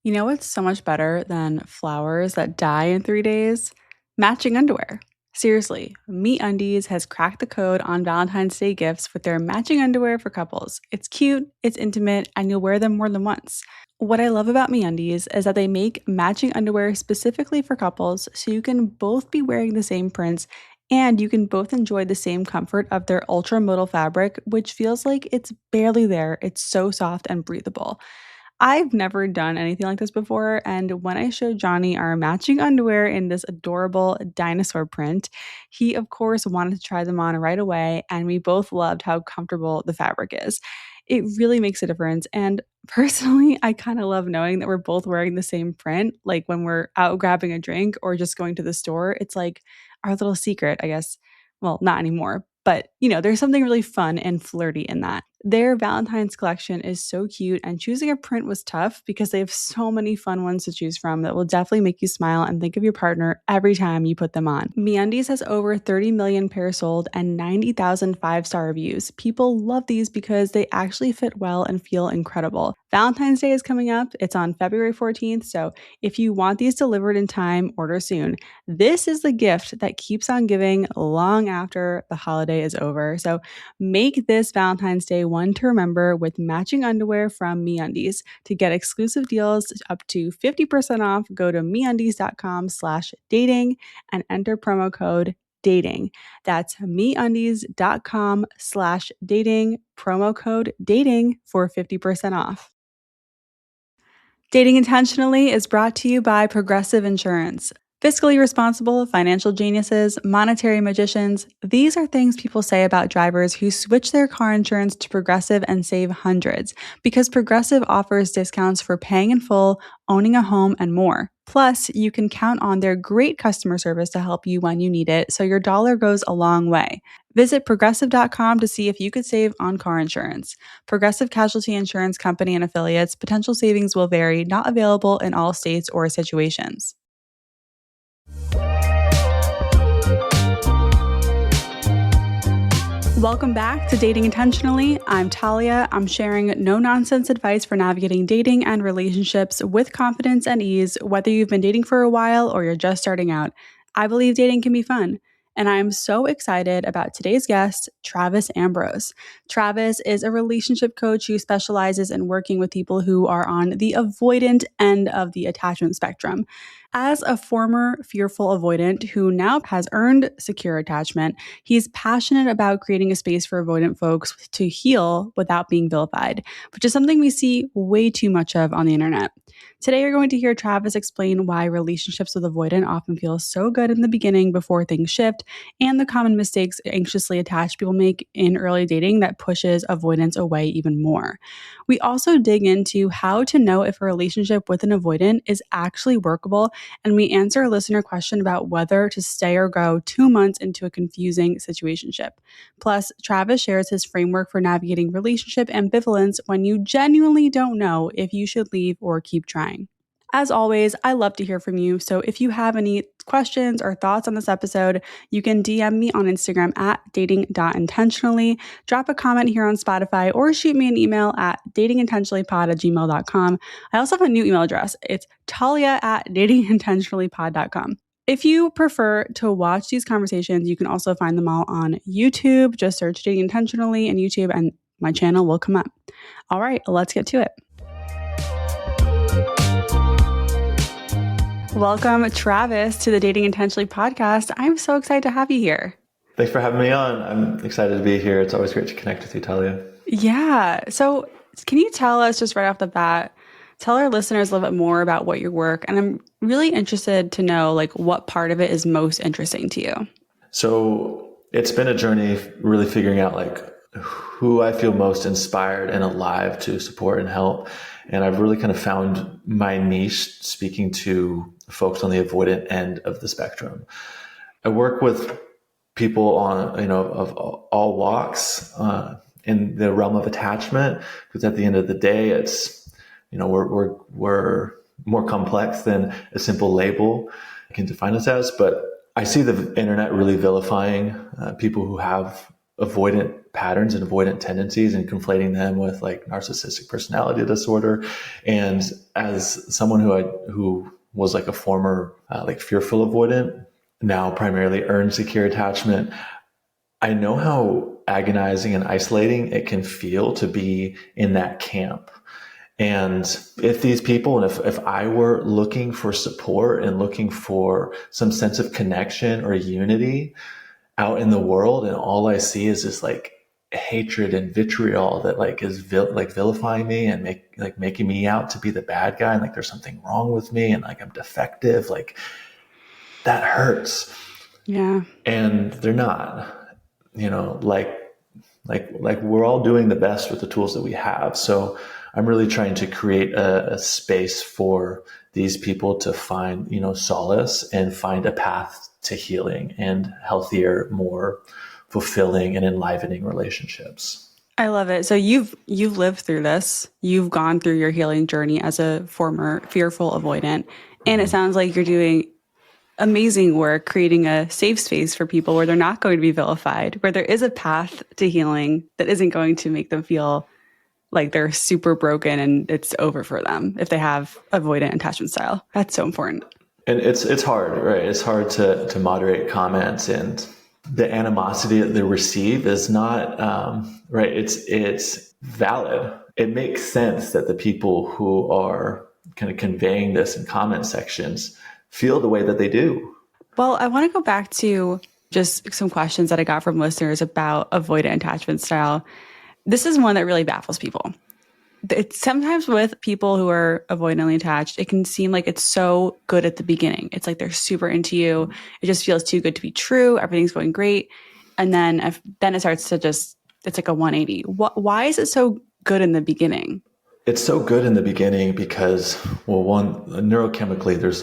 You know what's so much better than flowers that die in 3 days? Matching underwear. Seriously, MeUndies has cracked the code on Valentine's Day gifts with their matching underwear for couples. It's cute, it's intimate, and you'll wear them more than once. What I love about MeUndies is that they make matching underwear specifically for couples so you can both be wearing the same prints and you can both enjoy the same comfort of their ultra modal fabric, which feels like it's barely there. It's so soft and breathable. I've never done anything like this before, and when I showed Johnny our matching underwear in this adorable dinosaur print, he of course wanted to try them on right away, and we both loved how comfortable the fabric is. It really makes a difference, and personally, I kind of love knowing that we're both wearing the same print, like when we're out grabbing a drink or just going to the store. It's like our little secret, I guess. Well, not anymore, but there's something really fun and flirty in that. Their Valentine's collection is so cute, and choosing a print was tough because they have so many fun ones to choose from that will definitely make you smile and think of your partner every time you put them on. MeUndies has over 30 million pairs sold and 90,000 five-star reviews. People love these because they actually fit well and feel incredible. Valentine's Day is coming up. It's on February 14th, so if you want these delivered in time, order soon. This is the gift that keeps on giving long after the holiday is over. So make this Valentine's Day one to remember with matching underwear from MeUndies. To get exclusive deals up to 50% off, go to MeUndies.com/dating and enter promo code dating. That's MeUndies.com/dating, promo code dating for 50% off. Dating Intentionally is brought to you by Progressive Insurance. Fiscally responsible, financial geniuses, monetary magicians, these are things people say about drivers who switch their car insurance to Progressive and save hundreds, because Progressive offers discounts for paying in full, owning a home, and more. Plus, you can count on their great customer service to help you when you need it, so your dollar goes a long way. Visit progressive.com to see if you could save on car insurance. Progressive Casualty Insurance Company and affiliates. Potential savings will vary, not available in all states or situations. Welcome back to Dating Intentionally. I'm Talia. I'm sharing no-nonsense advice for navigating dating and relationships with confidence and ease, whether you've been dating for a while or you're just starting out. I believe dating can be fun. And I'm so excited about today's guest, Travis Ambrose. Travis is a relationship coach who specializes in working with people who are on the avoidant end of the attachment spectrum. As a former fearful avoidant who now has earned secure attachment, he's passionate about creating a space for avoidant folks to heal without being vilified, which is something we see way too much of on the internet. Today, you're going to hear Travis explain why relationships with avoidant often feel so good in the beginning before things shift, and the common mistakes anxiously attached people make in early dating that pushes avoidance away even more. We also dig into how to know if a relationship with an avoidant is actually workable, and we answer a listener question about whether to stay or go 2 months into a confusing situationship. Plus, Travis shares his framework for navigating relationship ambivalence when you genuinely don't know if you should leave or keep trying. As always, I love to hear from you, so if you have any questions or thoughts on this episode, you can DM me on Instagram at dating.intentionally, drop a comment here on Spotify, or shoot me an email at datingintentionallypod@gmail.com. I also have a new email address. It's talia@datingintentionallypod.com. If you prefer to watch these conversations, you can also find them all on YouTube. Just search Dating Intentionally on YouTube and my channel will come up. All right, let's get to it. Welcome, Travis, to the Dating Intentionally podcast. I'm so excited to have you here. Thanks for having me on. I'm excited to be here. It's always great to connect with you, Talia. Yeah. So can you tell us just right off the bat, tell our listeners a little bit more about what your work, and I'm really interested to know what part of it is most interesting to you. So it's been a journey really figuring out who I feel most inspired and alive to support and help. And I've really kind of found my niche speaking to folks on the avoidant end of the spectrum. I work with people on, of all walks in the realm of attachment, because at the end of the day, it's, we're more complex than a simple label can define us as. But I see the internet really vilifying people who have avoidant patterns and avoidant tendencies and conflating them with like narcissistic personality disorder. And as someone who was like a former like fearful avoidant, now primarily earn secure attachment, I know how agonizing and isolating it can feel to be in that camp. And if these people, and if I were looking for support and looking for some sense of connection or unity out in the world, and all I see is this like hatred and vitriol that like is vilifying me and making me out to be the bad guy, and like there's something wrong with me and like I'm defective, like that hurts. Yeah. And they're not, like we're all doing the best with the tools that we have. So I'm really trying to create a space for these people to find, solace and find a path to healing and healthier, more fulfilling and enlivening relationships. I love it. So you've lived through this. You've gone through your healing journey as a former fearful avoidant. And it sounds like you're doing amazing work creating a safe space for people where they're not going to be vilified, where there is a path to healing that isn't going to make them feel like they're super broken and it's over for them if they have avoidant attachment style. That's so important. And it's hard, right? It's hard to moderate comments, and the animosity that they receive is not right. It's valid. It makes sense that the people who are kind of conveying this in comment sections feel the way that they do. Well, I want to go back to just some questions that I got from listeners about avoidant attachment style. This is one that really baffles people. It's sometimes with people who are avoidantly attached, it can seem like it's so good at the beginning. It's like they're super into you. It just feels too good to be true. Everything's going great. And then it starts to it's like a 180. Why is it so good in the beginning? It's so good in the beginning because, well, one, neurochemically, there's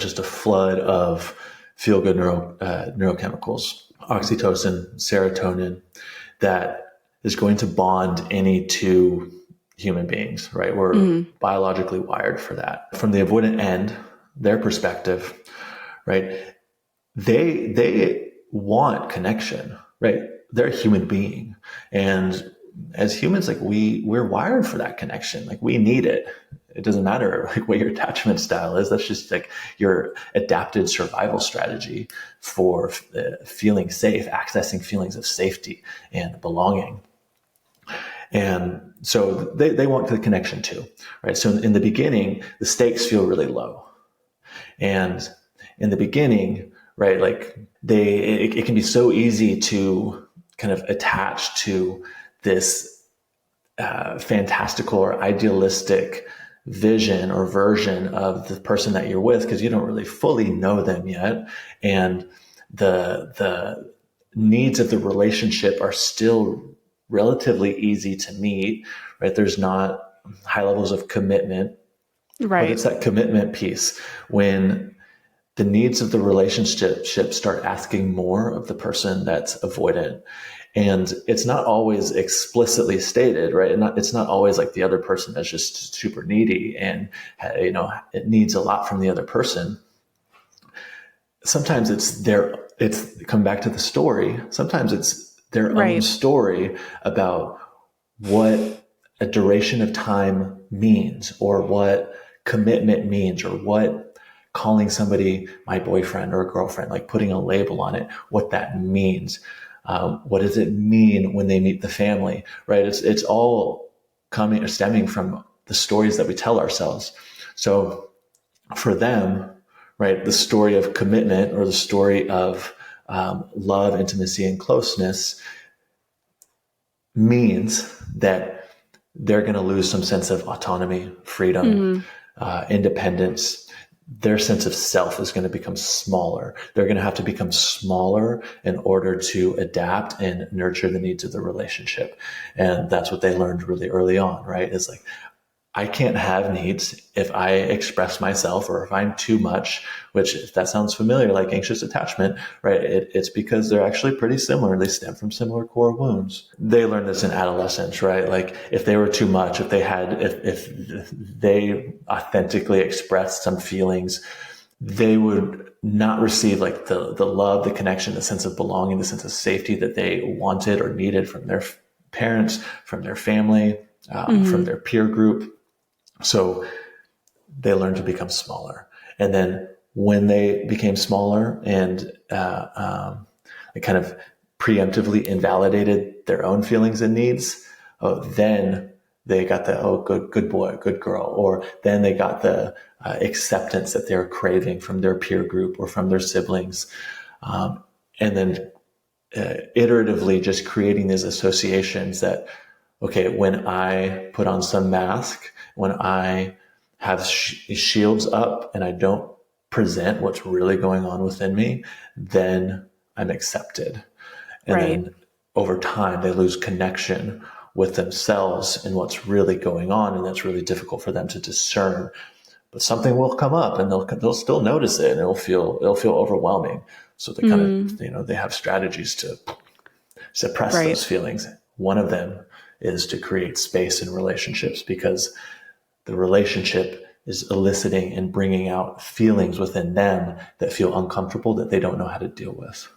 just a flood of feel-good neurochemicals, oxytocin, serotonin, that is going to bond any two human beings, right? We're biologically wired for that. From the avoidant end, their perspective, right? They want connection, right? They're a human being, and as humans, like we're wired for that connection. Like we need it. It doesn't matter like what your attachment style is. That's just like your adapted survival strategy for feeling safe, accessing feelings of safety and belonging. And so they want the connection too, right? So in the beginning, the stakes feel really low. And in the beginning, right, like it can be so easy to kind of attach to this fantastical or idealistic vision or version of the person that you're with, because you don't really fully know them yet. And the needs of the relationship are still relatively easy to meet, right? There's not high levels of commitment, Right. but it's that commitment piece when the needs of the relationship start asking more of the person that's avoidant. And it's not always explicitly stated, right? And it's not always like the other person that's just super needy and, it needs a lot from the other person. Sometimes it's come back to the story. Sometimes it's their own story about what a duration of time means, or what commitment means, or what calling somebody my boyfriend or girlfriend, like putting a label on it, what that means. What does it mean when they meet the family, right? It's all coming or stemming from the stories that we tell ourselves. So for them, right, the story of commitment or the story of love, intimacy, and closeness means that they're going to lose some sense of autonomy, freedom, independence. Their sense of self is going to become smaller. They're going to have to become smaller in order to adapt and nurture the needs of the relationship. And that's what they learned really early on, right? It's like, I can't have needs if I express myself or if I'm too much, which, if that sounds familiar, like anxious attachment, right? It's because they're actually pretty similar. They stem from similar core wounds. They learn this in adolescence, right? Like if they were too much, if they authentically expressed some feelings they would not receive like the love, the connection, the sense of belonging, the sense of safety that they wanted or needed from their parents, from their family, from Mhm. their peer group. So they learned to become smaller. And then when they became smaller and they kind of preemptively invalidated their own feelings and needs, then they got the, oh, good boy, good girl. Or then they got the acceptance that they were craving from their peer group or from their siblings. And then iteratively just creating these associations that, okay, when I put on some mask, when I have shields up and I don't present what's really going on within me, then I'm accepted. And Right. then over time, they lose connection with themselves and what's really going on. And that's really difficult for them to discern. But something will come up and they'll still notice it and it'll feel overwhelming. So they kind of, Mm. they have strategies to suppress Right. those feelings. One of them is to create space in relationships because the relationship is eliciting and bringing out feelings within them that feel uncomfortable that they don't know how to deal with.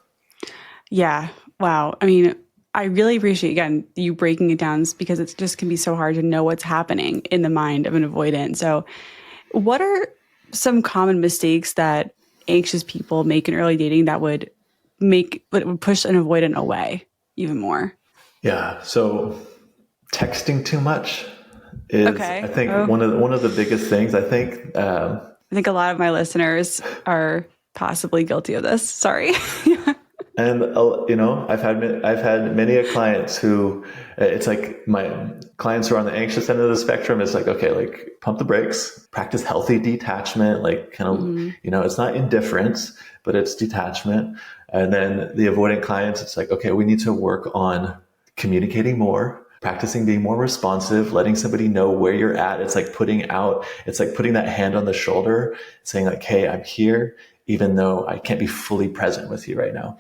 Yeah. Wow. I mean, I really appreciate, again, you breaking it down because it just can be so hard to know what's happening in the mind of an avoidant. So, what are some common mistakes that anxious people make in early dating that would push an avoidant away even more? Yeah. So texting too much is, I Okay. think, Oh, one of the biggest things. I think I think a lot of my listeners are possibly guilty of this. Sorry. And I've had many a clients who it's like my clients who are on the anxious end of the spectrum. It's like, okay, like pump the brakes, practice healthy detachment, like kind of, Hmm. it's not indifference, but it's detachment. And then the avoidant clients, it's like, okay, we need to work on communicating more, practicing being more responsive, letting somebody know where you're at. It's like putting that hand on the shoulder, saying like, hey, I'm here, even though I can't be fully present with you right now.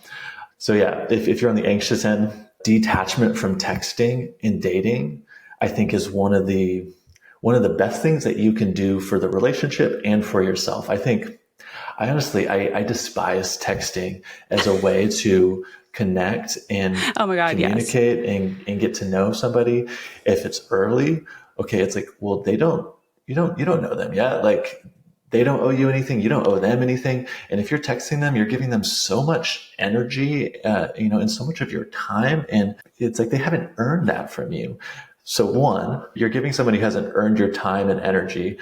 So yeah, if you're on the anxious end, detachment from texting in dating, I think is one of the best things that you can do for the relationship and for yourself. I despise texting as a way to connect and Oh my God, yes. communicate and get to know somebody. If it's early, okay, it's like, well, you don't know them yet. Like they don't owe you anything. You don't owe them anything. And if you're texting them, you're giving them so much energy, and so much of your time. And it's like they haven't earned that from you. So one, you're giving somebody who hasn't earned your time and energy,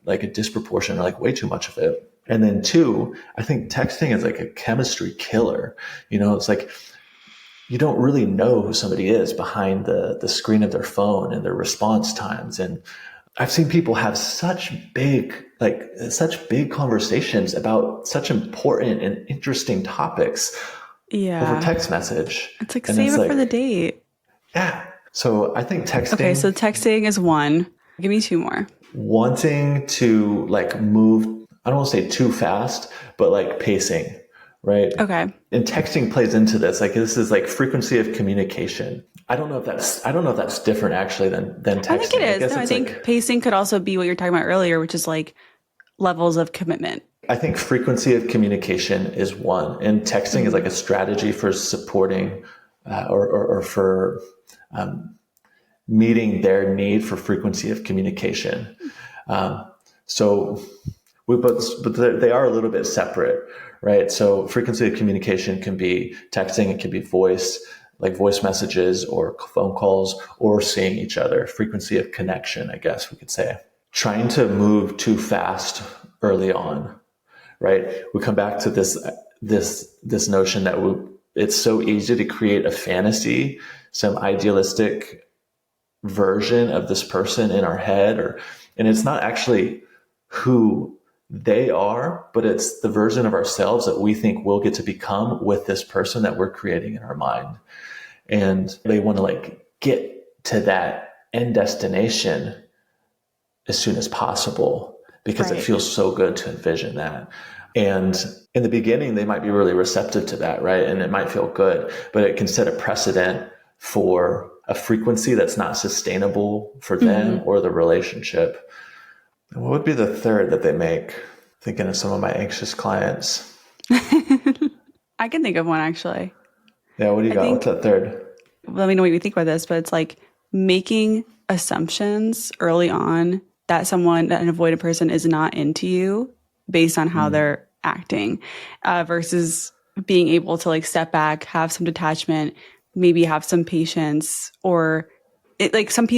like a disproportionate, like way too much of it. And then two, I think texting is like a chemistry killer. It's like you don't really know who somebody is behind the screen of their phone and their response times. And I've seen people have such big conversations about such important and interesting topics over Yeah. text message. It's like And save it's it for the like, date. yeah. So I think Okay, texting, so texting is one. Give me two more. wanting to like move, I don't want to say too fast, but like pacing, right? Okay. And texting plays into this. Like this is like frequency of communication. I don't know if that's different actually than I think it texting. I is. guess No, I it's think like pacing could also be what you're talking about earlier, which is like levels of commitment. I think frequency of communication is one, and texting is like a strategy for supporting or for meeting their need for frequency of communication. So, but they are a little bit separate, right? So, frequency of communication can be texting, it can be voice, like voice messages or phone calls, or seeing each other. Frequency of connection, I guess we could say. Trying to move too fast early on, right? We come back to this notion that it's so easy to create a fantasy, some idealistic version of this person in our head, and it's not actually who they are, but it's the version of ourselves that we think we'll get to become with this person that we're creating in our mind. And they want to like get to that end destination as soon as possible because it Right. feels so good to envision that. And in the beginning, they might be really receptive to that, right? And it might feel good, but it can set a precedent for a frequency that's not sustainable for them Hmm. or the relationship. And what would be the third that they make? Thinking of some of my anxious clients. I can think of one actually. Yeah, what do you I got? What's think, that third? let me know what you think about this, but it's like making assumptions early on that that an avoidant person is not into you based on how Mm, they're acting, versus being able to like step back, have some detachment, maybe have some patience, or like some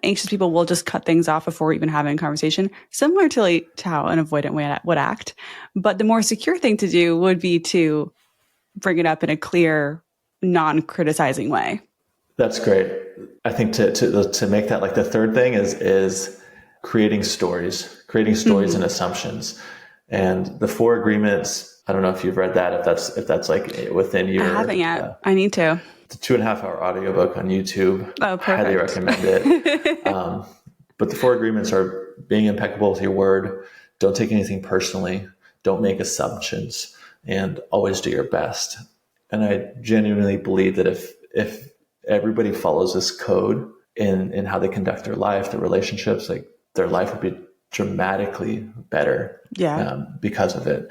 anxious people will just cut things off before even having a conversation, similar to like to how an avoidant would act. But the more secure thing to do would be to bring it up in a clear, non-criticizing way. that's great. I think to make that like the third thing is creating stories and Hmm. assumptions. And the four agreements, I don't know if you've read that, if that's like within I haven't your yet. I need to. the 2.5 hour audiobook on YouTube. Oh, Highly perfect. recommend it. But the four agreements are being impeccable with your word, don't take anything personally, don't make assumptions, and always do your best. And I genuinely believe that if everybody follows this code in how they conduct their life, their relationships, like their life would be dramatically better Yeah. because of it.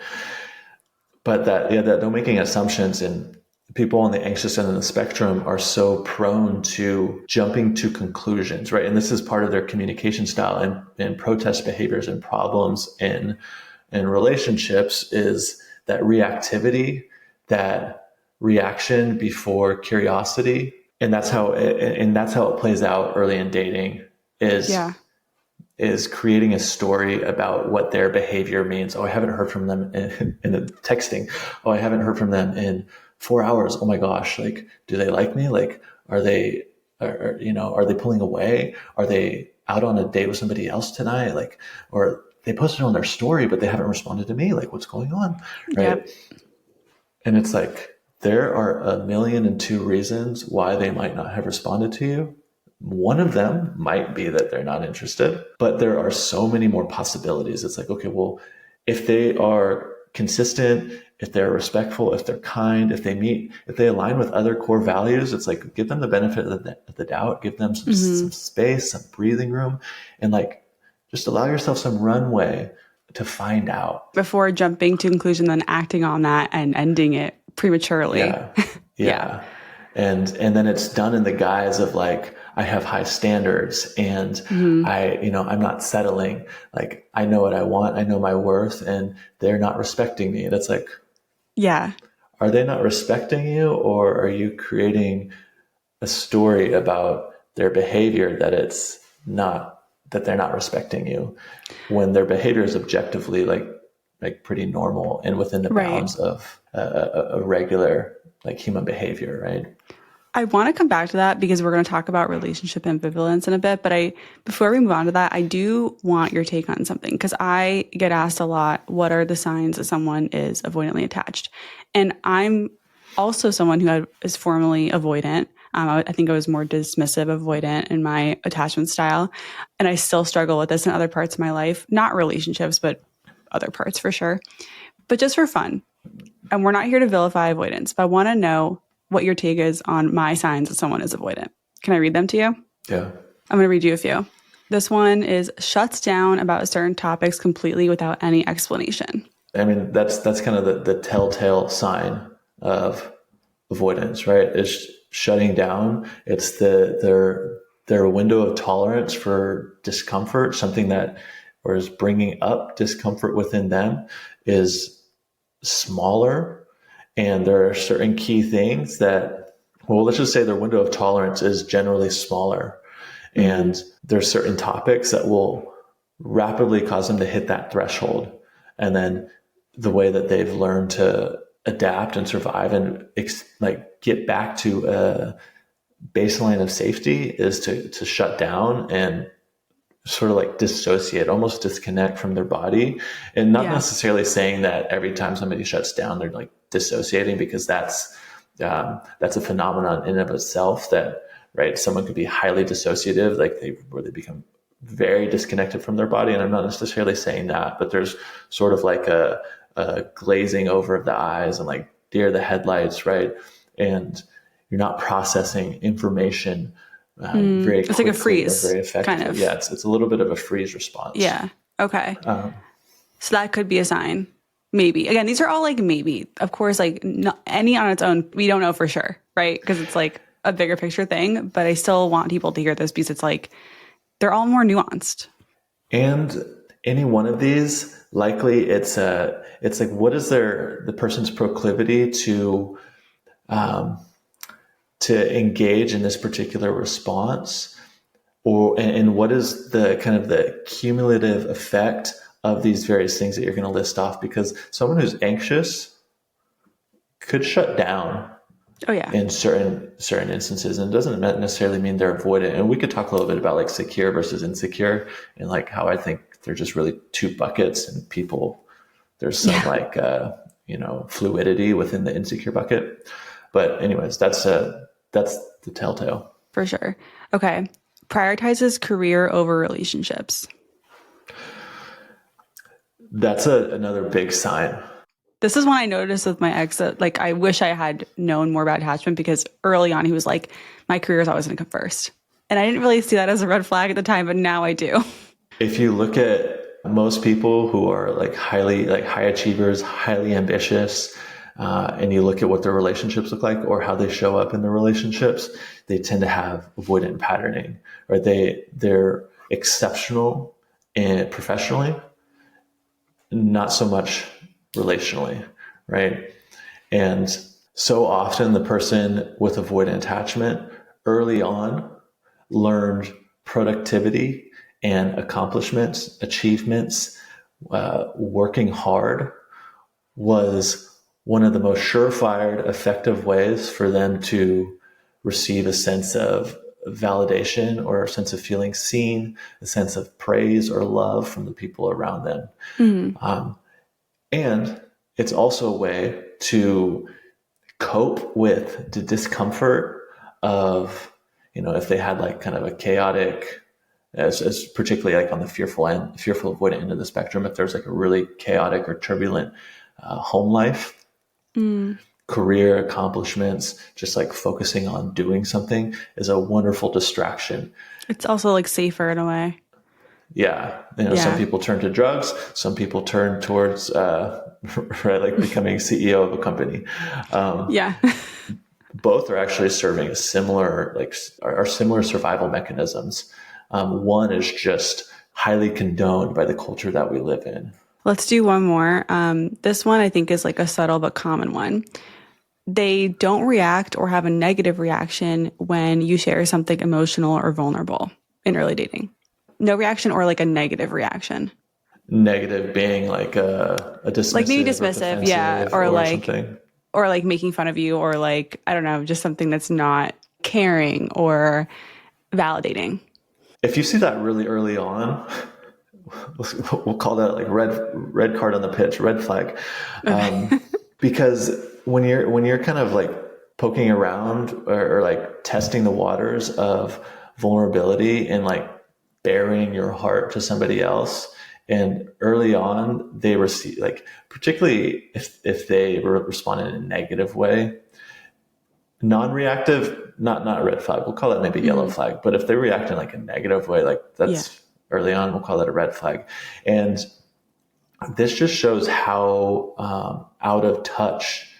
But that don't making assumptions, and people on the anxious end of the spectrum are so prone to jumping to conclusions, right? And this is part of their communication style and protest behaviors and problems in relationships is that reactivity, that reaction before curiosity. And that's how it plays out early in dating is Yeah. is creating a story about what their behavior means. Oh, I haven't heard from them in the texting. Oh, I haven't heard from them in 4 hours. Oh my gosh. Like, do they like me? Like, are they pulling away? Are they out on a date with somebody else tonight? Like, or they posted on their story, but they haven't responded to me. Like, what's going on? Right. Yep. And it's like, there are a million and two reasons why they might not have responded to you. One of them might be that they're not interested, but there are so many more possibilities. It's like, okay, well, if they are consistent, if they're respectful, if they're kind, if they align with other core values, it's like, give them the benefit of the doubt, give them some Hmm. space, some breathing room, and like, just allow yourself some runway to find out. Before jumping to conclusion, then acting on that and ending it prematurely. Yeah. Yeah. Yeah. And then it's done in the guise of like, I have high standards and Hmm. I'm not settling. Like, I know what I want. I know my worth and they're not respecting me. And it's like, Yeah. are they not respecting you, or are you creating a story about their behavior that they're not respecting you when their behavior is objectively like pretty normal and within the Right. bounds of a regular like human behavior, right? I want to come back to that because we're going to talk about relationship ambivalence in a bit. But before we move on to that, I do want your take on something because I get asked a lot, what are the signs that someone is avoidantly attached? And I'm also someone is formerly avoidant. I think I was more dismissive avoidant in my attachment style. And I still struggle with this in other parts of my life, not relationships, but other parts for sure. But just for fun, and we're not here to vilify avoidance, but I want to know what your take is on my signs that someone is avoidant. Can I read them to you? Yeah. I'm going to read you a few. This one is shuts down about certain topics completely without any explanation. I mean, that's kind of the telltale sign of avoidance, right? Is shutting down. It's their window of tolerance for discomfort, something that or is bringing up discomfort within them is smaller. And there are certain key things that, well, let's just say their window of tolerance is generally smaller. Mm-hmm. And there's certain topics that will rapidly cause them to hit that threshold. And then the way that they've learned to adapt and survive and like get back to a baseline of safety is to shut down and sort of like dissociate, almost disconnect from their body. And not Yeah. necessarily saying that every time somebody shuts down, they're like dissociating, because that's a phenomenon in and of itself that, right, someone could be highly dissociative, like where they become very disconnected from their body. And I'm not necessarily saying that, but there's sort of like a glazing over of the eyes and like deer the headlights, right? And you're not processing information very It's like a quickly or freeze, very kind effectively. of. Yeah, it's a little bit of a freeze response. Yeah. Okay. So that could be a sign. Maybe. Again, these are all like maybe. Of course, like not, any on its own, we don't know for sure, right? Because it's like a bigger picture thing. But I still want people to hear this because it's like they're all more nuanced. And any one of these, likely it's like, what is the person's proclivity um, to engage in this particular response, and what is the kind of the cumulative effect of these various things that you're going to list off? Because someone who's anxious could shut down Oh, yeah. in certain instances, and it doesn't necessarily mean they're avoidant. And we could talk a little bit about like secure versus insecure, and like how I think they're just really two buckets, and people, there's some Yeah, like fluidity within the insecure bucket. But anyways, that's the telltale. for sure. Okay. Prioritizes career over relationships. That's another big sign. This is one I noticed with my ex that like I wish I had known more about attachment because early on he was like, my career is always going to come first. And I didn't really see that as a red flag at the time, but now I do. If you look at most people who are like high achievers, highly ambitious, and you look at what their relationships look like or how they show up in their relationships, they tend to have avoidant patterning, or they're exceptional in professionally, not so much relationally, right? And so often the person with avoidant attachment early on learned productivity and accomplishments, achievements, working hard was one of the most surefire, effective ways for them to receive a sense of validation or a sense of feeling seen, a sense of praise or love from the people around them. Mm. And it's also a way to cope with the discomfort of, if they had like kind of a chaotic, as particularly like on the fearful avoidant end of the spectrum, if there's like a really chaotic or turbulent home life, Mm. career accomplishments, just like focusing on doing something is a wonderful distraction. It's also like safer in a way. Yeah. Some Yeah. people turn to drugs, some people turn towards, right, like becoming CEO of a company. Um, Yeah. both are actually serving a similar, like, are similar survival mechanisms. One is just highly condoned by the culture that we live in. Let's do one more. This one I think is like a subtle but common one. They don't react or have a negative reaction when you share something emotional or vulnerable in early dating. No reaction or like a negative reaction. Negative being like a Like maybe dismissive or dismissive, yeah, defensive or something. or like making fun of you or like I don't know, just something that's not caring or validating. If you see that really early on, we'll call that like red card on the pitch, red flag, Okay. because when you're kind of like poking around or like testing the waters of vulnerability and like baring your heart to somebody else, and early on they receive, like, particularly if they respond in a negative way, non-reactive, not a red flag, we'll call it maybe yellow Mhm. flag, but if they react in like a negative way, like Yeah. that's early on, we'll call that a red flag. And this just shows how out of touch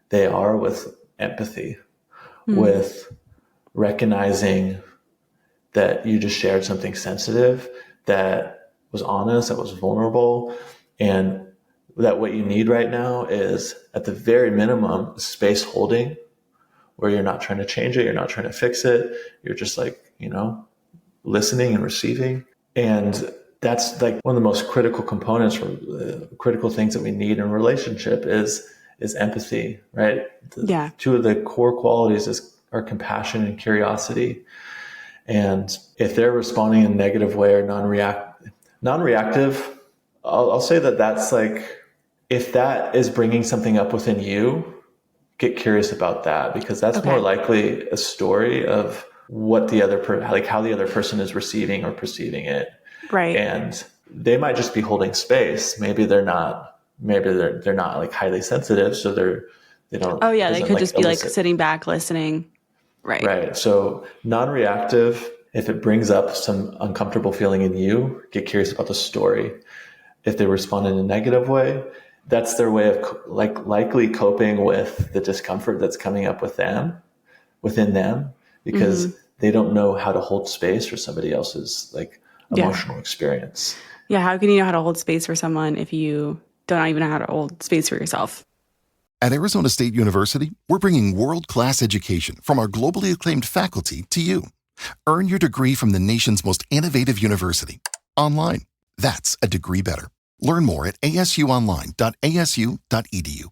they are with empathy, Mm. with recognizing that you just shared something sensitive, that was honest, that was vulnerable, and that what you need right now is, at the very minimum, space holding, where you're not trying to change it, you're not trying to fix it, you're just like, listening and receiving. And that's like one of the most critical components, or critical things that we need in a relationship is empathy, right? Yeah. Two of the core qualities are compassion and curiosity. And if they're responding in a negative way or non-reactive, I'll say that that's like, if that is bringing something up within you, get curious about that, because that's more Okay. likely a story of what like how the other person is receiving or perceiving it. Right. And they might just be holding space. Maybe they're not like highly sensitive. So they don't, Oh it yeah, they doesn't could like just be like elicit. sitting back listening. Right. Right. So non-reactive, if it brings up some uncomfortable feeling in you, get curious about the story. if they respond in a negative way, that's their way of likely coping with the discomfort that's coming up within them, Hmm. because they don't know how to hold space for somebody else's like Yeah. emotional experience. Yeah. How can you know how to hold space for someone if you don't even know how to hold space for yourself? At Arizona State University, we're bringing world-class education from our globally acclaimed faculty to you. Earn your degree from the nation's most innovative university. Online. That's a degree better. Learn more at asuonline.asu.edu.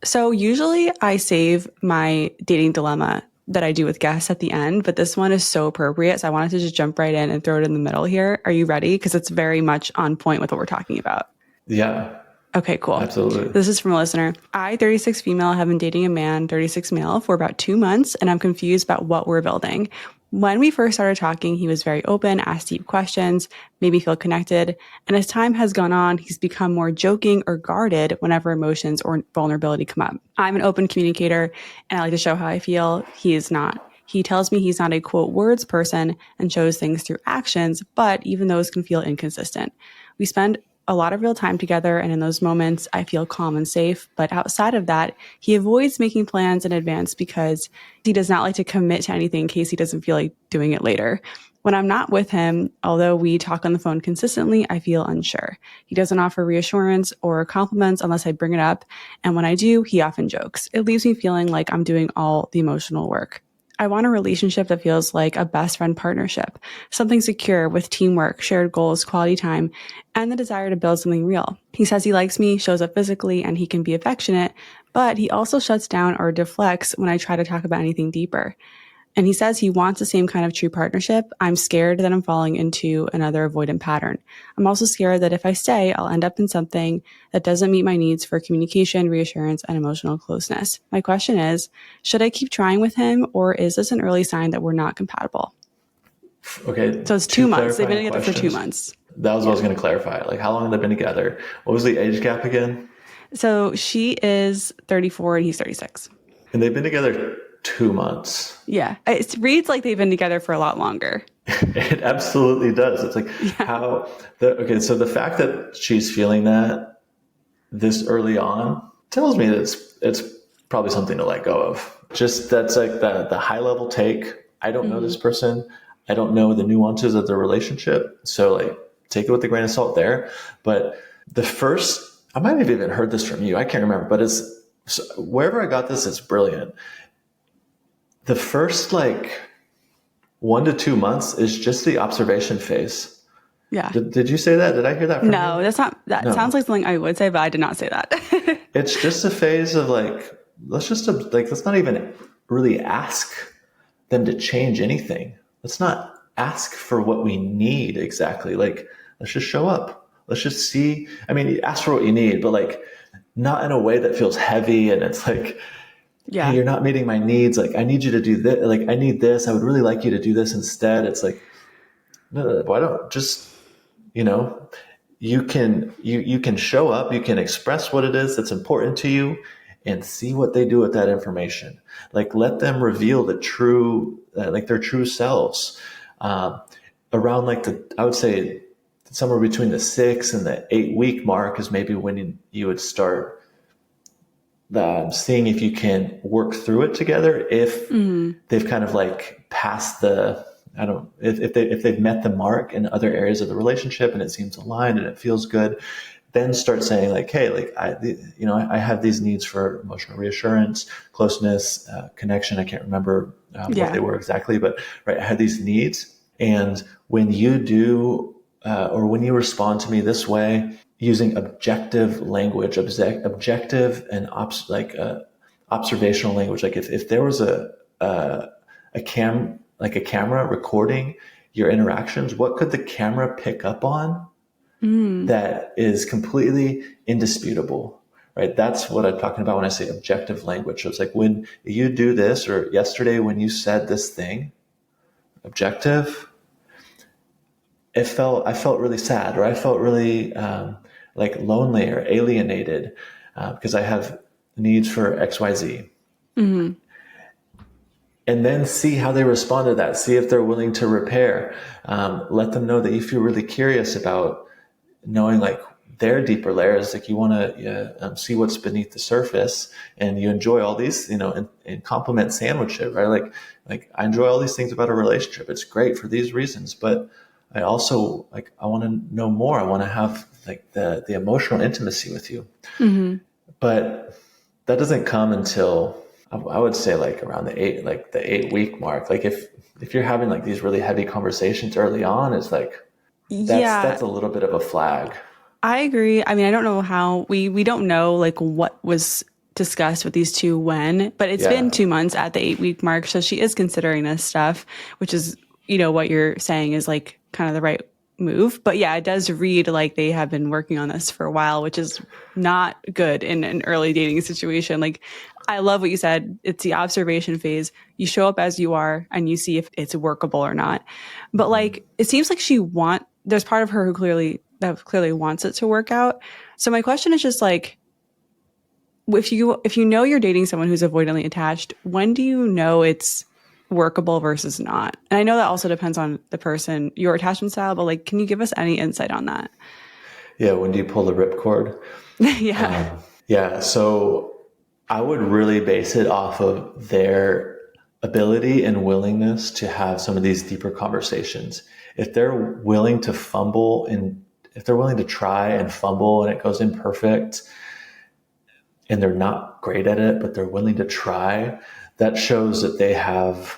So usually I save my dating dilemma that I do with guests at the end, but this one is so appropriate. So I wanted to just jump right in and throw it in the middle here. Are you ready? Because it's very much on point with what we're talking about. Yeah, Okay, cool. absolutely. This is from a listener. I, 36 female, have been dating a man, 36 male, for about 2 months, and I'm confused about what we're building. When we first started talking, he was very open, asked deep questions, made me feel connected. And as time has gone on, he's become more joking or guarded whenever emotions or vulnerability come up. I'm an open communicator and I like to show how I feel. He is not. He tells me he's not a quote words person and shows things through actions, but even those can feel inconsistent. We spend a lot of real time together, and in those moments, I feel calm and safe. But outside of that, he avoids making plans in advance because he does not like to commit to anything in case he doesn't feel like doing it later. When I'm not with him, although we talk on the phone consistently, I feel unsure. He doesn't offer reassurance or compliments unless I bring it up. And when I do, he often jokes. It leaves me feeling like I'm doing all the emotional work. I want a relationship that feels like a best friend partnership, something secure with teamwork, shared goals, quality time, and the desire to build something real. He says he likes me, shows up physically, and he can be affectionate, but he also shuts down or deflects when I try to talk about anything deeper. And he says he wants the same kind of true partnership. I'm scared that I'm falling into another avoidant pattern. I'm also scared that if I stay, I'll end up in something that doesn't meet my needs for communication, reassurance, and emotional closeness. My question is, should I keep trying with him, or is this an early sign that we're not compatible? Okay, So it's two 2 months. They've been clarifying together for two questions. months. That was what I Yeah. was going to clarify. Like, how long have they been together? What was the age gap again? So she is 34 and he's 36. And they've been together 2 months. Yeah. It reads like they've been together for a lot longer. It absolutely does. It's like Yeah. okay, so the fact that she's feeling that this early on tells me that it's probably something to let go of. Just that's like the high level take. I don't know this person. I don't know the nuances of the relationship. So like take it with a grain of salt there. But the first, I might have even heard this from you. I can't remember, but wherever I got this, it's brilliant. The first like 1 to 2 months is just the observation phase. Yeah. Did you say that? Did I hear that from No, you? that's not, that No. sounds like something I would say, but I did not say that. It's just a phase of like, let's not even really ask them to change anything. Let's not ask for what we need exactly. Like, let's just show up. Let's just see. I mean, ask for what you need, but like not in a way that feels heavy. And it's like, hey, Yeah. you're not meeting my needs. Like, I need you to do this. Like, I need this. I would really like you to do this instead. It's like, no, why don't just, you know, you can show up, you can express what it is that's important to you and see what they do with that information. Like let them reveal the true, like their true selves. Around like I would say somewhere between the 6 and the 8 week mark is maybe when you would start seeing if you can work through it together. If they've kind of like passed I don't if they've met the mark in other areas of the relationship and it seems aligned and it feels good, then start saying like, hey, like I have these needs for emotional reassurance, closeness, connection. I can't remember what they Yeah. were exactly, but right, I had these needs, and when you do or when you respond to me this way, using objective language, objective and observational language, like if there was a camera recording your interactions, what could the camera pick up on that is completely indisputable, right? That's what I'm talking about when I say objective language. So it's like when you do this, or yesterday when you said this thing, objective, I felt really sad, or I felt really like lonely or alienated because I have needs for XYZ. And then see how they respond to that. See if they're willing to repair. Let them know that you feel really curious about knowing like their deeper layers, like you want to see what's beneath the surface, and you enjoy all these, and compliment sandwich it, right? Like I enjoy all these things about a relationship. It's great for these reasons, but I also like, I want to know more. I want to have like the emotional intimacy with you. Mm-hmm. But that doesn't come until I would say like around the 8 week mark. Like if you're having like these really heavy conversations early on, it's like, Yeah, that's a little bit of a flag. I agree. I mean, I don't know how we don't know like what was discussed with these two when, but it's been Yeah. 2 months at the 8 week mark. So she is considering this stuff, which is, what you're saying is like kind of the right move. But yeah, it does read like they have been working on this for a while, which is not good in an early dating situation. Like, I love what you said. It's the observation phase. You show up as you are and you see if it's workable or not. But Mhm. like, it seems like there's part of her who clearly wants it to work out. So my question is just like, if you know you're dating someone who's avoidantly attached, when do you know it's workable versus not? And I know that also depends on the person, your attachment style, but like, can you give us any insight on that? Yeah. When do you pull the ripcord? Yeah. Yeah. So I would really base it off of their ability and willingness to have some of these deeper conversations. If they're willing to fumble, and if they're willing to try and fumble and it goes imperfect and they're not great at it, but they're willing to try, that shows that they have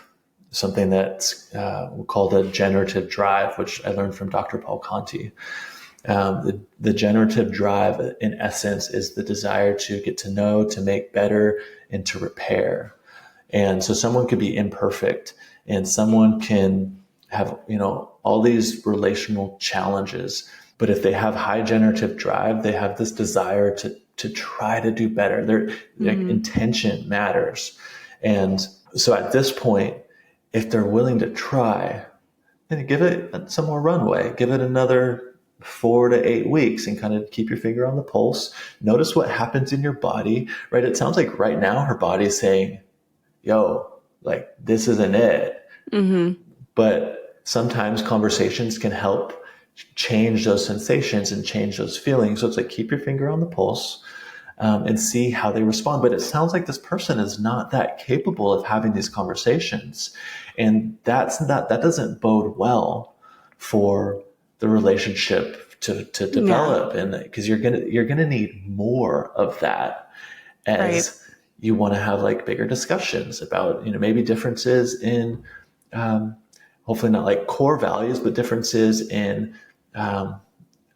something that's called a generative drive, which I learned from Dr. Paul Conti. The generative drive, in essence, is the desire to get to know, to make better, and to repair. And so someone could be imperfect, and someone can have, all these relational challenges. But if they have high generative drive, they have this desire to try to do better. Their like, Mm-hmm. intention matters. And so at this point, if they're willing to try, then give it some more runway. Give it another 4 to 8 weeks and kind of keep your finger on the pulse. Notice what happens in your body, right? It sounds like right now her body's saying, yo, like this isn't it. Mm-hmm. But sometimes conversations can help change those sensations and change those feelings. So it's like, keep your finger on the pulse, and see how they respond. But it sounds like this person is not that capable of having these conversations. And that doesn't bode well for the relationship to Yeah. develop. And because you're gonna need more of that Right. as you want to have like bigger discussions about, maybe differences in, hopefully not like core values, but differences in,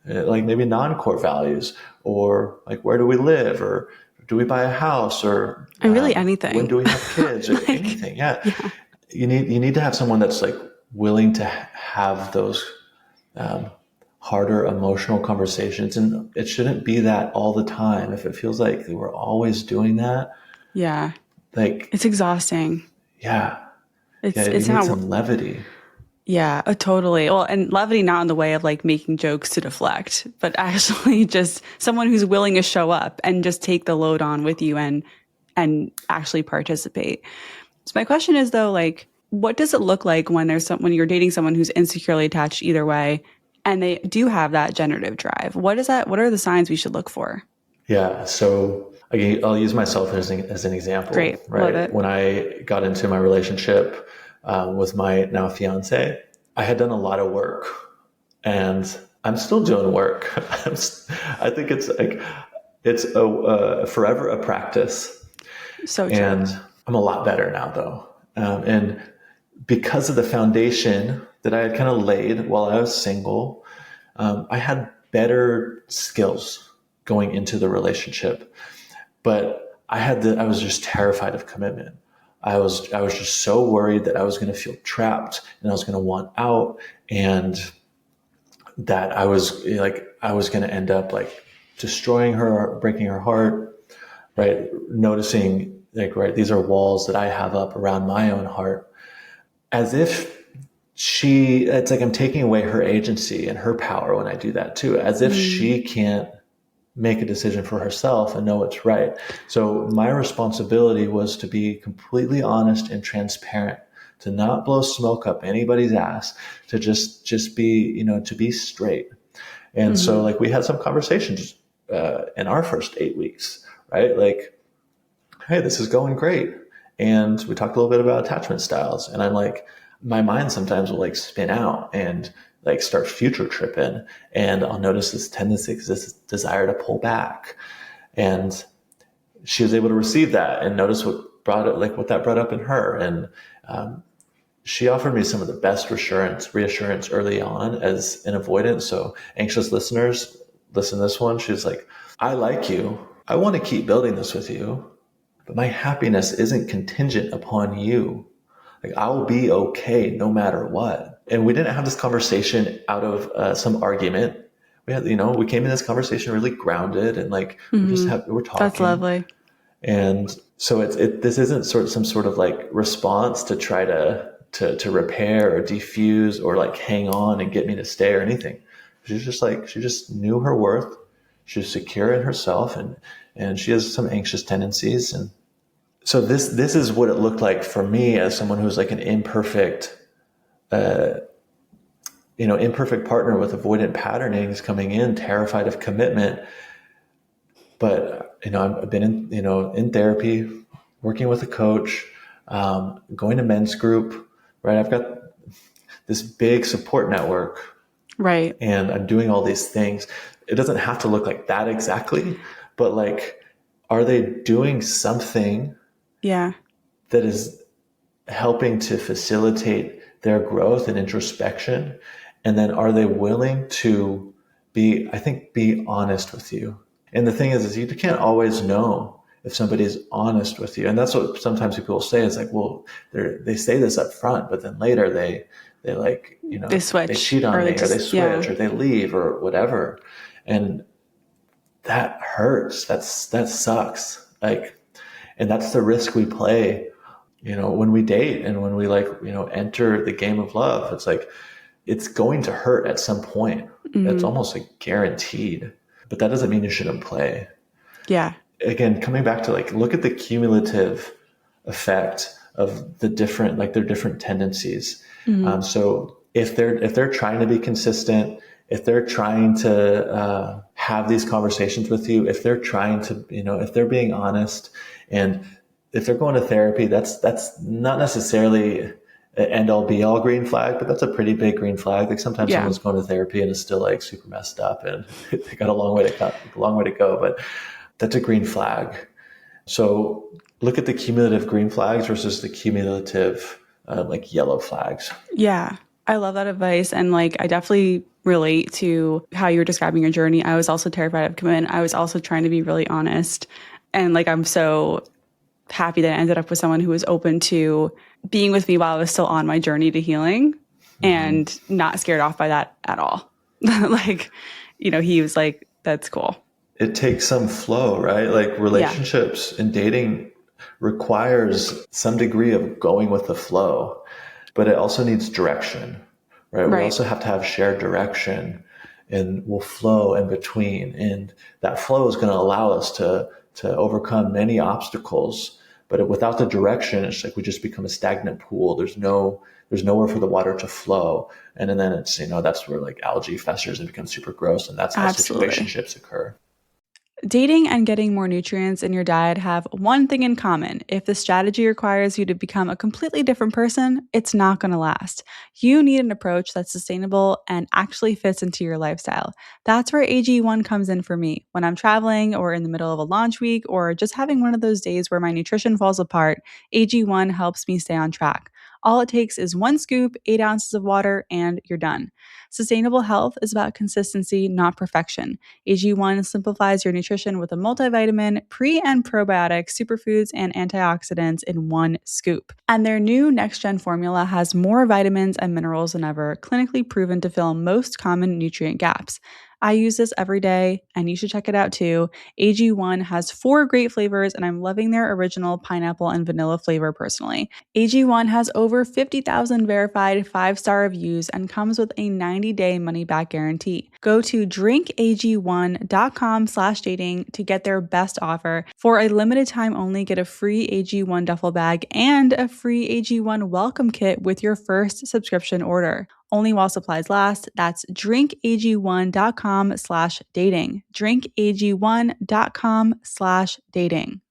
like maybe non-core values, or like where do we live, or do we buy a house, or And really when anything. do we have kids, or Like, anything. Yeah. yeah. You need to have someone that's like willing to have those harder emotional conversations, and it shouldn't be that all the time. If it feels like we're always doing that, Yeah. like, It's exhausting. yeah, yeah, you It's need not. some levity. Yeah, totally. Well, and levity not in the way of like making jokes to deflect, but actually just someone who's willing to show up and just take the load on with you and actually participate. So my question is though, like, what does it look like when when you're dating someone who's insecurely attached either way, and they do have that generative drive? What is that? What are the signs we should look for? Yeah. So again, I'll use myself as an example, Great, love right? it. When I got into my relationship with my now fiance, I had done a lot of work, and I'm still doing work. I think it's forever a practice, So true. and I'm a lot better now though. And because of the foundation that I had kind of laid while I was single, I had better skills going into the relationship. But I was just terrified of commitment. I was just so worried that I was going to feel trapped and I was going to want out, and that I was going to end up like destroying her, breaking her heart, right? Noticing like, right, these are walls that I have up around my own heart, as if it's like I'm taking away her agency and her power when I do that too, as if Mm, she can't make a decision for herself and know what's right. So my responsibility was to be completely honest and transparent, to not blow smoke up anybody's ass, to just be, to be straight. And so like we had some conversations in our first 8 weeks, right? Like, hey, this is going great. And we talked a little bit about attachment styles. And I'm like, my mind sometimes will like spin out and like start future tripping. And I'll notice this tendency, this desire to pull back. And she was able to receive that and notice what brought it, like what that brought up in her. And she offered me some of the best reassurance early on as an avoidant. So anxious listeners, listen to this one. She's like, I like you. I want to keep building this with you, but my happiness isn't contingent upon you. Like, I'll be okay no matter what. And we didn't have this conversation out of some argument. We had, we came in this conversation really grounded and like we're talking. That's lovely. And so this isn't some sort of like response to try to repair or defuse or like hang on and get me to stay or anything. She's just like, she just knew her worth. She's secure in herself and she has some anxious tendencies. And so this is what it looked like for me as someone who's like an imperfect partner with avoidant patternings coming in, terrified of commitment. But, I've been in therapy, working with a coach, going to men's group, right? I've got this big support network, right? And I'm doing all these things. It doesn't have to look like that exactly, but like, are they doing something that is helping to facilitate their growth and introspection? And then are they willing to be honest with you? And the thing is you can't always know if somebody's honest with you. And that's what sometimes people will say is like, well, they say this up front, but then later they like, they switch, they cheat on me, or they switch, or they leave, or whatever. And that hurts. That sucks. Like, and that's the risk we play, when we date and when we enter the game of love. It's like, it's going to hurt at some point. It's almost like guaranteed, but that doesn't mean you shouldn't play. Yeah. Again, coming back to like, look at the cumulative effect of their different tendencies. So if they're trying to be consistent, if they're trying to have these conversations with you, if they're trying to, if they're being honest, and if they're going to therapy, that's not necessarily an end all be all green flag, but that's a pretty big green flag. Like sometimes someone's going to therapy and is still like super messed up and they got a long way to go, but that's a green flag. So look at the cumulative green flags versus the cumulative yellow flags. Yeah. I love that advice. And like, I definitely relate to how you were describing your journey. I was also terrified of commitment. I was also trying to be really honest. And like, I'm so happy that I ended up with someone who was open to being with me while I was still on my journey to healing and not scared off by that at all. Like, he was like, that's cool. It takes some flow, right? Like relationships and dating requires some degree of going with the flow, but it also needs direction, right? We also have to have shared direction, and we'll flow in between. And that flow is going to allow us to overcome many obstacles. But without the direction, it's like we just become a stagnant pool. There's nowhere for the water to flow. And then it's, that's where like algae festers and becomes super gross. And that's how situationships occur. Dating and getting more nutrients in your diet have one thing in common. If the strategy requires you to become a completely different person, it's not going to last. You need an approach that's sustainable and actually fits into your lifestyle. That's where AG1 comes in for me. When I'm traveling or in the middle of a launch week or just having one of those days where my nutrition falls apart, AG1 helps me stay on track. All it takes is 1 scoop, 8 ounces of water, and you're done. Sustainable health is about consistency, not perfection. AG1 simplifies your nutrition with a multivitamin, pre- and probiotic, superfoods, and antioxidants in 1 scoop. And their new next-gen formula has more vitamins and minerals than ever, clinically proven to fill most common nutrient gaps. I use this every day, and you should check it out too. AG1 has 4 great flavors, and I'm loving their original pineapple and vanilla flavor personally. AG1 has over 50,000 verified 5-star reviews and comes with a 90-day money-back guarantee. Go to drinkag1.com/dating to get their best offer. For a limited time only, get a free AG1 duffel bag and a free AG1 welcome kit with your first subscription order. only while supplies last. That's drinkag1.com/dating. drinkag1.com/dating.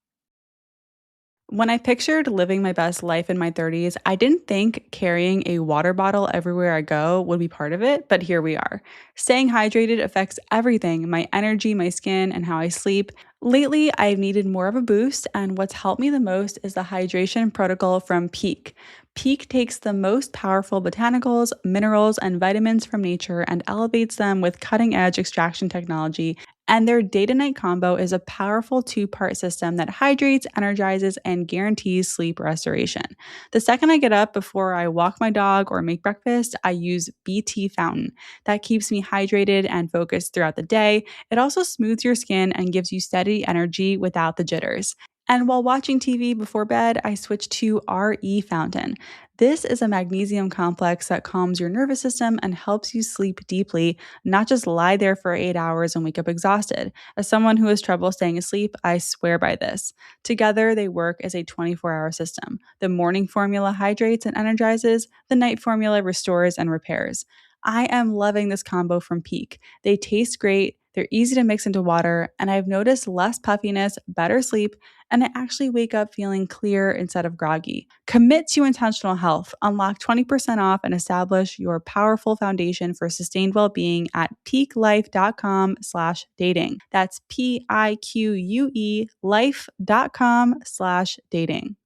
When I pictured living my best life in my 30s, I didn't think carrying a water bottle everywhere I go would be part of it, but here we are. Staying hydrated affects everything: my energy, my skin, and how I sleep. Lately, I've needed more of a boost, and what's helped me the most is the hydration protocol from Peak. Peak takes the most powerful botanicals, minerals, and vitamins from nature and elevates them with cutting edge extraction technology. And their day to night combo is a powerful two-part system that hydrates, energizes, and guarantees sleep restoration. The second I get up before I walk my dog or make breakfast, I use BT Fountain. That keeps me hydrated and focused throughout the day. It also smooths your skin and gives you steady energy without the jitters. And while watching TV before bed, I switch to RE Fountain. This is a magnesium complex that calms your nervous system and helps you sleep deeply, not just lie there for 8 hours and wake up exhausted. As someone who has trouble staying asleep, I swear by this. Together, they work as a 24-hour system. The morning formula hydrates and energizes, the night formula restores and repairs. I am loving this combo from Peak. They taste great, they're easy to mix into water, and I've noticed less puffiness, better sleep, and I actually wake up feeling clear instead of groggy. Commit to intentional health. Unlock 20% off and establish your powerful foundation for sustained well-being at peaklife.com/dating. That's PIQUE life.com/dating.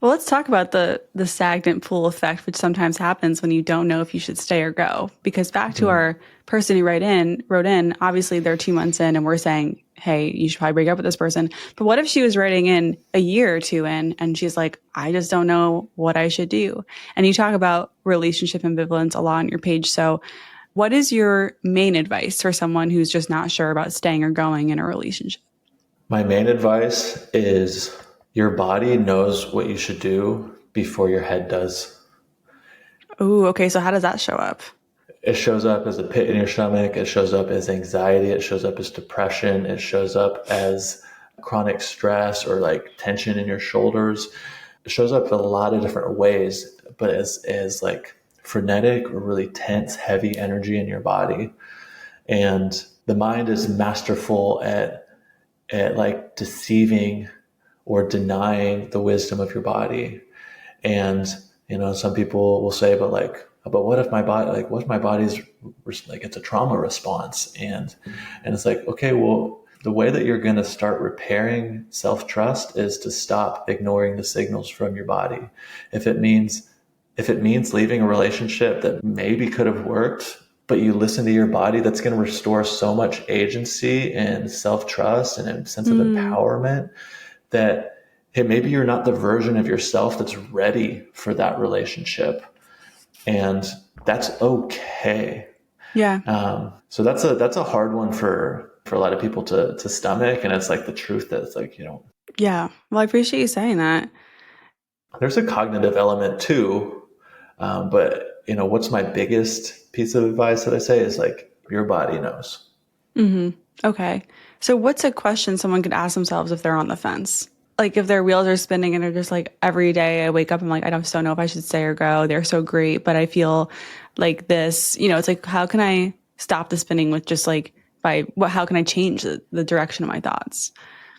Well, let's talk about the stagnant pool effect, which sometimes happens when you don't know if you should stay or go. Because back to our person who wrote in, obviously they're 2 months in and we're saying, hey, you should probably break up with this person. But what if she was writing in a year or two in and she's like, I just don't know what I should do? And you talk about relationship ambivalence a lot on your page. So what is your main advice for someone who's just not sure about staying or going in a relationship? My main advice is your body knows what you should do before your head does. Oh, okay. So how does that show up? It shows up as a pit in your stomach. It shows up as anxiety. It shows up as depression. It shows up as chronic stress or like tension in your shoulders. It shows up in a lot of different ways, but as like frenetic or really tense, heavy energy in your body. And the mind is masterful at like deceiving or denying the wisdom of your body. And, some people will say, but what if my body, what if my body's like, it's a trauma response? And it's like, okay, well, the way that you're going to start repairing self-trust is to stop ignoring the signals from your body. If it means leaving a relationship that maybe could have worked, but you listen to your body, that's going to restore so much agency and self-trust and a sense of empowerment that, hey, maybe you're not the version of yourself that's ready for that relationship. And that's okay. Yeah. So that's a hard one for a lot of people to stomach. And it's like the truth that it's like, Yeah. Well, I appreciate you saying that. there's a cognitive element too. But what's my biggest piece of advice that I say is like, your body knows. Mm-hmm. Okay. So what's a question someone could ask themselves if they're on the fence? Like if their wheels are spinning and they're just like, every day I wake up, I'm like, I just don't know if I should stay or go. They're so great, but I feel like this, it's like, how can I stop the spinning with just like, how can I change the direction of my thoughts?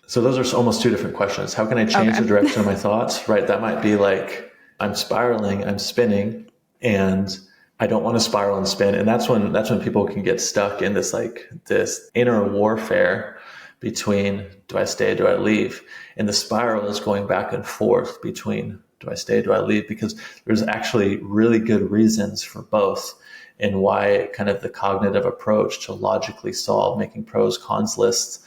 So those are almost two different questions. How can I change the direction of my thoughts? Right. That might be like, I'm spiraling, I'm spinning, and I don't want to spiral and spin. And that's when people can get stuck in this inner warfare between, do I stay, do I leave? And the spiral is going back and forth between, do I stay, do I leave? Because there's actually really good reasons for both, and why kind of the cognitive approach to logically solve, making pros, cons lists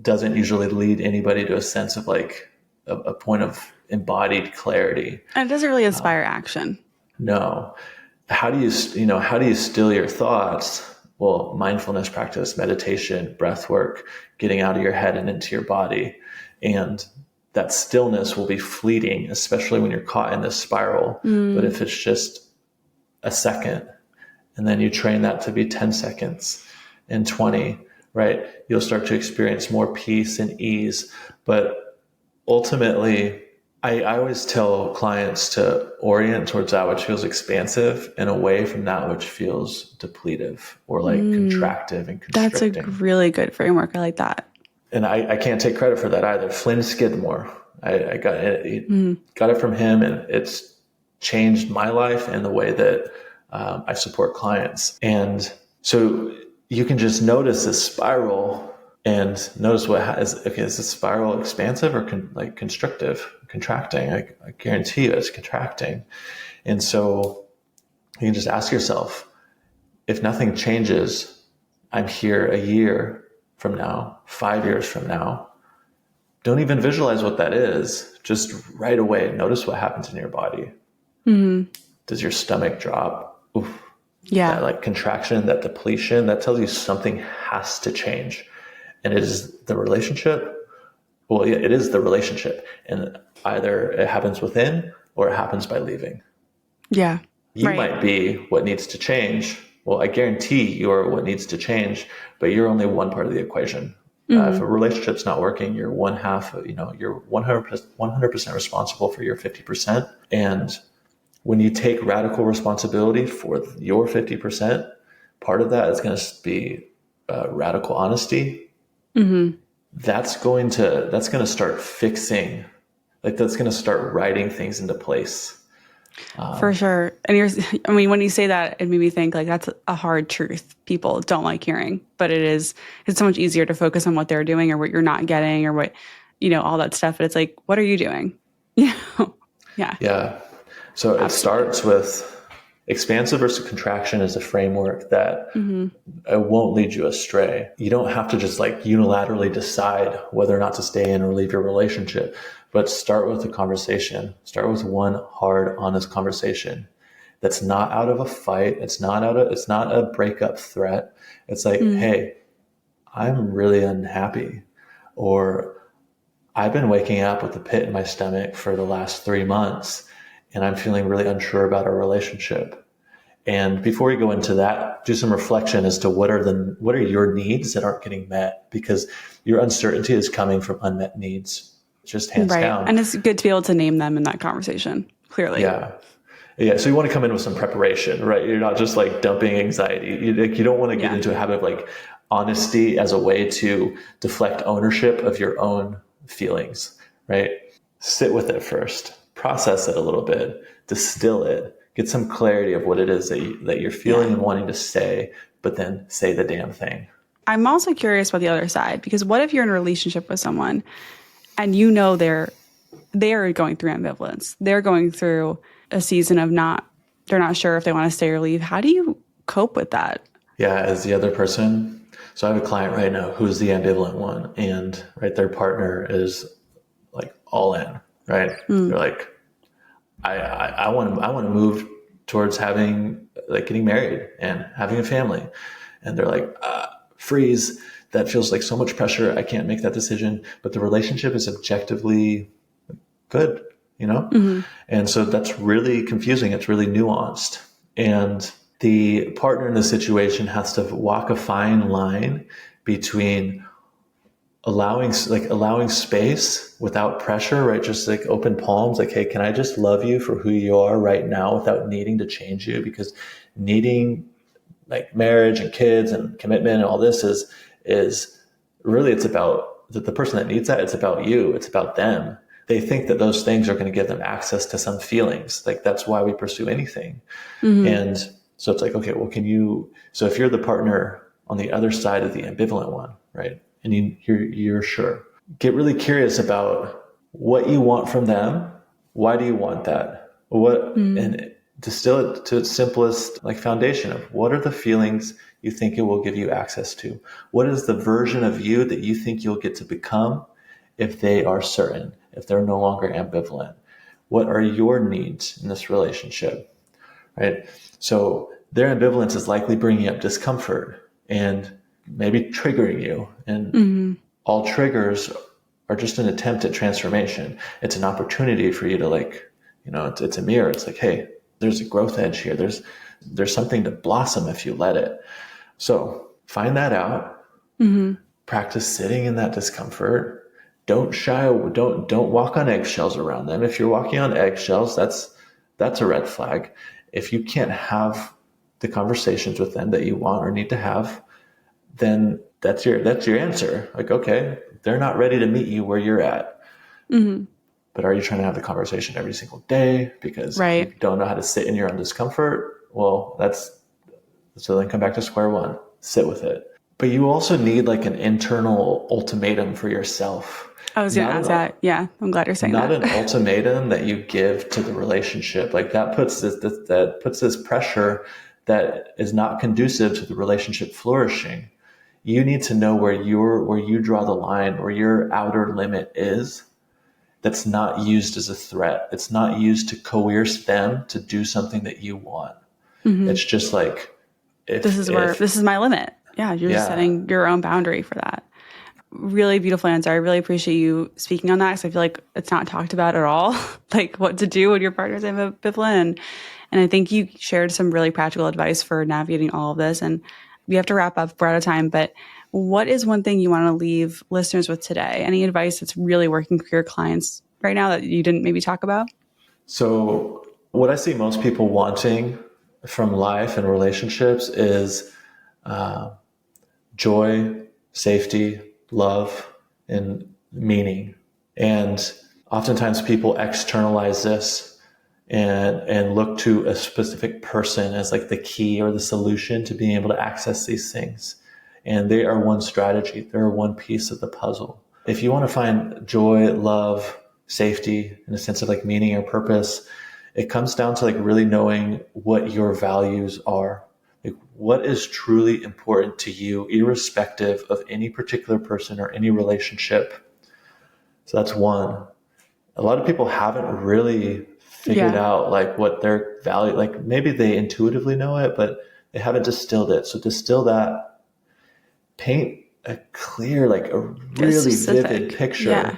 doesn't usually lead anybody to a sense of like a point of embodied clarity. And it doesn't really inspire action. No. How do you still your thoughts? Well, mindfulness practice, meditation, breath work, getting out of your head and into your body. And that stillness will be fleeting, especially when you're caught in this spiral. But if it's just a second, and then you train that to be 10 seconds and 20, right? You'll start to experience more peace and ease. But ultimately, I always tell clients to orient towards that which feels expansive and away from that which feels depletive or like contractive and That's a constricting. really good framework. I like that. And I can't take credit for that either. Flynn Skidmore, I got got it from him, and it's changed my life and the way that I support clients. And so you can just notice this spiral and notice is this spiral expansive or like constrictive, contracting? I guarantee you it's contracting. And so you can just ask yourself, if nothing changes, I'm here a year from now, 5 years from now. Don't even visualize what that is. Just right away, notice what happens in your body. Does your stomach drop? Oof. Yeah. That like contraction, that depletion, that tells you something has to change. And it is the relationship. Well, yeah, it is the relationship. And either it happens within or it happens by leaving. Yeah. You might be what needs to change. Well, I guarantee you're what needs to change, but you're only one part of the equation. If a relationship's not working, you're one half, you're 100% responsible for your 50%. And when you take radical responsibility for your 50%, part of that is going to be radical honesty. That's going to start fixing, like that's going to start writing things into place. For sure. And when you say that, it made me think like that's a hard truth people don't like hearing, but it's so much easier to focus on what they're doing or what you're not getting or what, all that stuff. But it's like, what are you doing? Yeah. Yeah. So it starts with expansive versus contraction is a framework that it won't lead you astray. You don't have to just like unilaterally decide whether or not to stay in or leave your relationship, but start with a conversation. Start with one hard, honest conversation that's not out of a fight. It's not a breakup threat. It's like, hey, I'm really unhappy, or I've been waking up with a pit in my stomach for the last 3 months and I'm feeling really unsure about our relationship. And before we go into that, do some reflection as to what are your needs that aren't getting met, because your uncertainty is coming from unmet needs, just hands down. And it's good to be able to name them in that conversation, clearly. Yeah. So you want to come in with some preparation, right? You're not just like dumping anxiety. You don't want to get into a habit of like honesty as a way to deflect ownership of your own feelings, right? Sit with it first, process it a little bit, distill it, get some clarity of what it is that you're feeling and wanting to say, but then say the damn thing. I'm also curious about the other side, because what if you're in a relationship with someone and they're going through ambivalence. They're going through a season of they're not sure if they want to stay or leave. How do you cope with that? Yeah, as the other person. So I have a client right now who's the ambivalent one, and right, their partner is like all in, right? They're like, I want to move towards getting married and having a family. And they're like, freeze. That feels like so much pressure. I can't make that decision, but the relationship is objectively good, And so that's really confusing. It's really nuanced. And the partner in the situation has to walk a fine line between allowing space without pressure, right? Just like open palms, like, hey, can I just love you for who you are right now without needing to change you? Because needing like marriage and kids and commitment and all this is really, it's about the person that needs that. It's about you. It's about them. They think that those things are going to give them access to some feelings. Like that's why we pursue anything. And so it's like, okay, well, so if you're the partner on the other side of the ambivalent one, right? And you're sure, get really curious about what you want from them. Why do you want that? And distill it to its simplest like foundation of what are the feelings you think it will give you access to? What is the version of you that you think you'll get to become if they are certain, if they're no longer ambivalent? What are your needs in this relationship, right? So their ambivalence is likely bringing up discomfort and maybe triggering you. And all triggers are just an attempt at transformation. It's an opportunity for you to it's a mirror. It's like, hey, there's a growth edge here. There's something to blossom if you let it. So find that out, practice sitting in that discomfort, don't walk on eggshells around them. If you're walking on eggshells, that's a red flag. If you can't have the conversations with them that you want or need to have, then that's your answer. Like, okay, they're not ready to meet you where you're at. Mm-hmm. But are you trying to have the conversation every single day because Right. you don't know how to sit in your own discomfort? Well, so then come back to square one, sit with it. But you also need like an internal ultimatum for yourself. I was going to ask that. Yeah, I'm glad you're saying not that. Not an ultimatum that you give to the relationship. Like that puts this pressure that is not conducive to the relationship flourishing. You need to know where you draw the line, where your outer limit is. That's not used as a threat. It's not used to coerce them to do something that you want. Mm-hmm. It's just like, this is my limit. Yeah, you're just setting your own boundary for that. Really beautiful answer. I really appreciate you speaking on that because I feel like it's not talked about at all, like what to do when your partner's ambivalent. And I think you shared some really practical advice for navigating all of this. And we have to wrap up. We're out of time. But what is one thing you want to leave listeners with today? Any advice that's really working for your clients right now that you didn't maybe talk about? So what I see most people wanting from life and relationships is joy, safety, love, and meaning. And oftentimes people externalize this and look to a specific person as like the key or the solution to being able to access these things. And they are one strategy. They're one piece of the puzzle. If you want to find joy, love, safety, and a sense of like meaning or purpose, it comes down to like really knowing what your values are. Like what is truly important to you, irrespective of any particular person or any relationship. So that's one. A lot of people haven't really figured out like what their value, like maybe they intuitively know it, but they haven't distilled it. So distill that. Paint a clear, like a really vivid picture,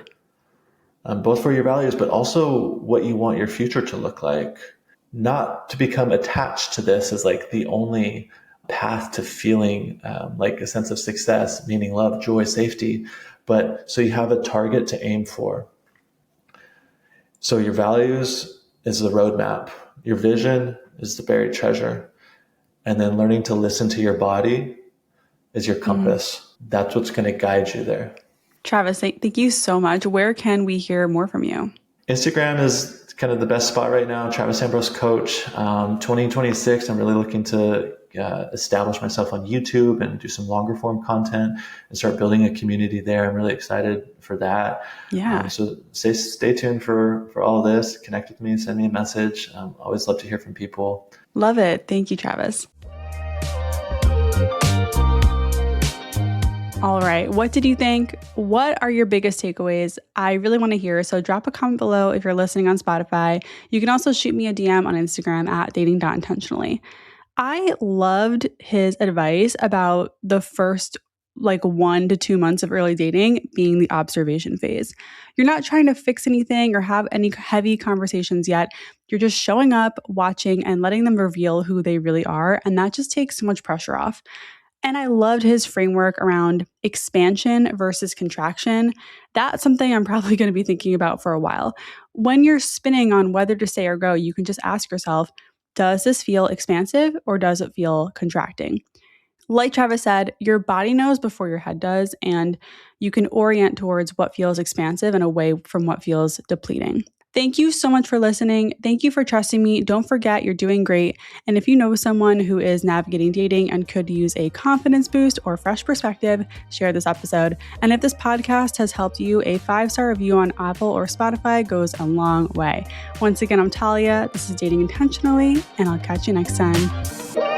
both for your values, but also what you want your future to look like. Not to become attached to this as like the only path to feeling like a sense of success, meaning love, joy, safety, but so you have a target to aim for. So your values is the roadmap. Your vision is the buried treasure. And then learning to listen to your body is your compass. Mm-hmm. That's what's going to guide you there. Travis, thank you so much. Where can we hear more from you? Instagram is kind of the best spot right now. Travis Ambrose Coach. 2026, I'm really looking to establish myself on YouTube and do some longer form content and start building a community there. I'm really excited for that. Yeah. So stay tuned for all of this. Connect with me, send me a message. Always love to hear from people. Love it. Thank you, Travis. All right. What did you think? What are your biggest takeaways? I really want to hear. So drop a comment below if you're listening on Spotify. You can also shoot me a DM on Instagram at dating.intentionally. I loved his advice about the first 1 to 2 months of early dating being the observation phase. You're not trying to fix anything or have any heavy conversations yet. You're just showing up, watching, and letting them reveal who they really are. And that just takes so much pressure off. And I loved his framework around expansion versus contraction. That's something I'm probably going to be thinking about for a while. When you're spinning on whether to stay or go, you can just ask yourself, does this feel expansive or does it feel contracting? Like Travis said, your body knows before your head does, and you can orient towards what feels expansive and away from what feels depleting. Thank you so much for listening. Thank you for trusting me. Don't forget, you're doing great. And if you know someone who is navigating dating and could use a confidence boost or fresh perspective, share this episode. And if this podcast has helped you, a 5-star review on Apple or Spotify goes a long way. Once again, I'm Talia. This is Dating Intentionally, and I'll catch you next time.